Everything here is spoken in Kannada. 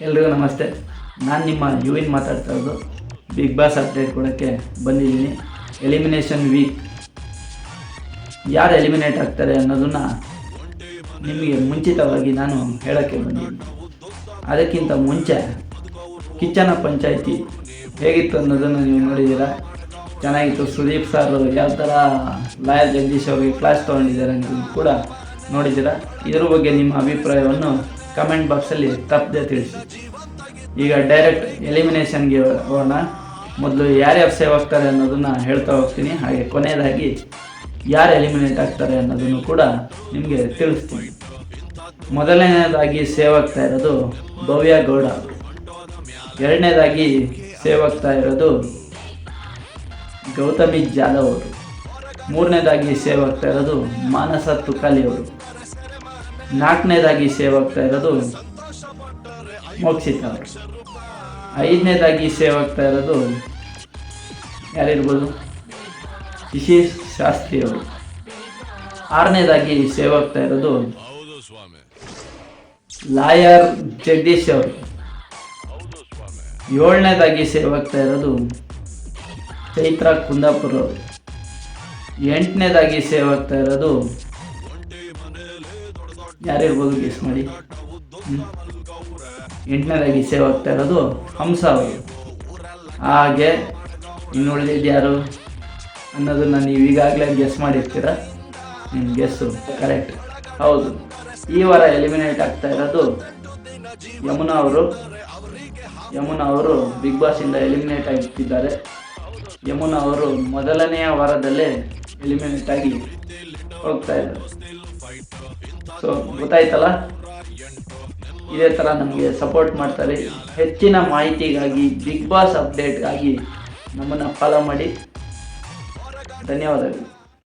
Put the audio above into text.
ಎಲ್ರಿಗೂ ನಮಸ್ತೆ. ನಾನು ನಿಮ್ಮ ಯುವಿನ್ ಮಾತಾಡ್ತಾ ಇರೋದು. ಬಿಗ್ ಬಾಸ್ ಅಪ್ಡೇಟ್ ಕೊಡೋಕ್ಕೆ ಬಂದಿದ್ದೀನಿ. ಎಲಿಮಿನೇಷನ್ ವೀಕ್ ಯಾರು ಎಲಿಮಿನೇಟ್ ಆಗ್ತಾರೆ ಅನ್ನೋದನ್ನು ನಿಮಗೆ ಮುಂಚಿತವಾಗಿ ನಾನು ಹೇಳೋಕ್ಕೆ ಬಂದಿದ್ದೀನಿ. ಅದಕ್ಕಿಂತ ಮುಂಚೆ ಕಿಚ್ಚನ ಪಂಚಾಯಿತಿ ಹೇಗಿತ್ತು ಅನ್ನೋದನ್ನು ನೀವು ನೋಡಿದ್ದೀರಾ. ಚೆನ್ನಾಗಿತ್ತು. ಸುದೀಪ್ ಸರ್ ಯಾವ ಥರ ಲಾಯರ್ ಜಗದೀಶ್ ಅವರಿಗೆ ಕ್ಲಾಸ್ ತೊಗೊಂಡಿದ್ದಾರೆ ಅನ್ನೋದನ್ನು ಕೂಡ ನೋಡಿದ್ದೀರಾ. ಇದ್ರ ಬಗ್ಗೆ ನಿಮ್ಮ ಅಭಿಪ್ರಾಯವನ್ನು ಕಮೆಂಟ್ ಬಾಕ್ಸಲ್ಲಿ ತಪ್ಪದೆ ತಿಳಿಸಿ. ಈಗ ಡೈರೆಕ್ಟ್ ಎಲಿಮಿನೇಷನ್ಗೆ ಹೋಗೋಣ. ಮೊದಲು ಯಾರ್ಯಾರು ಸೇವ್ ಆಗ್ತಾರೆ ಅನ್ನೋದನ್ನು ಹೇಳ್ತಾ ಹೋಗ್ತೀನಿ. ಹಾಗೆ ಕೊನೆಯದಾಗಿ ಯಾರು ಎಲಿಮಿನೇಟ್ ಆಗ್ತಾರೆ ಅನ್ನೋದನ್ನು ಕೂಡ ನಿಮಗೆ ತಿಳಿಸ್ತೀನಿ. ಮೊದಲನೇದಾಗಿ ಸೇವ್ ಆಗ್ತಾ ಇರೋದು ಭವ್ಯ ಗೌಡ. ಎರಡನೇದಾಗಿ ಸೇವ್ ಆಗ್ತಾ ಇರೋದು ಗೌತಮಿ ಜಾಧವ್ ಅವರು. ಮೂರನೇದಾಗಿ ಸೇವ್ ಆಗ್ತಾ ಇರೋದು ಮಾನಸ ತುಕಾಲಿ ಅವರು. ನಾಲ್ಕನೇದಾಗಿ ಸೇವ್ ಆಗ್ತಾ ಇರೋದು ಮೋಕ್ಷಿತ ಅವರು. ಐದನೇದಾಗಿ ಸೇವ್ ಆಗ್ತಾ ಇರೋದು ಯಾರಿರ್ಬೋದು, ಶಿಶಿರ್ ಶಾಸ್ತ್ರಿ ಅವರು. ಆರನೇದಾಗಿ ಸೇವ್ ಆಗ್ತಾ ಇರೋದು ಲಾಯರ್ ಜಗದೀಶ್ ಅವರು. ಏಳನೇದಾಗಿ ಸೇವ್ ಆಗ್ತಾ ಇರೋದು ಚೈತ್ರ ಕುಂದಾಪುರ ಅವರು. ಎಂಟನೇದಾಗಿ ಸೇವ್ ಆಗ್ತಾ ಇರೋದು ಯಾರಿರ್ಬೋದು ಗೆಸ್ ಮಾಡಿ. ಎಂಟನೇದಾಗಿ ಸೇವ್ ಆಗ್ತಾ ಇರೋದು ಹಂಸ ಅವರು. ಹಾಗೆ ಇನ್ನು ಉಳಿದಿದ್ದು ಯಾರು ಅನ್ನೋದನ್ನು ನೀವು ಈಗಾಗಲೇ ಗೆಸ್ ಮಾಡಿರ್ತೀರ. ನಿಮ್ಮ ಗೆಸ್ಸು ಕರೆಕ್ಟ್. ಹೌದು, ಈ ವಾರ ಎಲಿಮಿನೇಟ್ ಆಗ್ತಾ ಇರೋದು ಯಮುನಾ ಅವರು. ಯಮುನಾ ಅವರು ಬಿಗ್ ಬಾಸಿಂದ ಎಲಿಮಿನೇಟ್ ಆಗಿದ್ದಾರೆ. ಯಮುನಾ ಅವರು ಮೊದಲನೆಯ ವಾರದಲ್ಲೇ ಎಲಿಮಿನೇಟ್ ಆಗಿ ಹೋಗ್ತಾ ಇದ್ದಾರೆ. ಸೊ ಗೊತ್ತಾಯ್ತಲ್ಲ. ಇದೇ ಥರ ನಮಗೆ ಸಪೋರ್ಟ್ ಮಾಡ್ತಾರೆ. ಹೆಚ್ಚಿನ ಮಾಹಿತಿಗಾಗಿ, ಬಿಗ್ ಬಾಸ್ ಅಪ್ಡೇಟ್ಗಾಗಿ ನಮ್ಮನ್ನು ಫಾಲೋ ಮಾಡಿ. ಧನ್ಯವಾದಗಳು.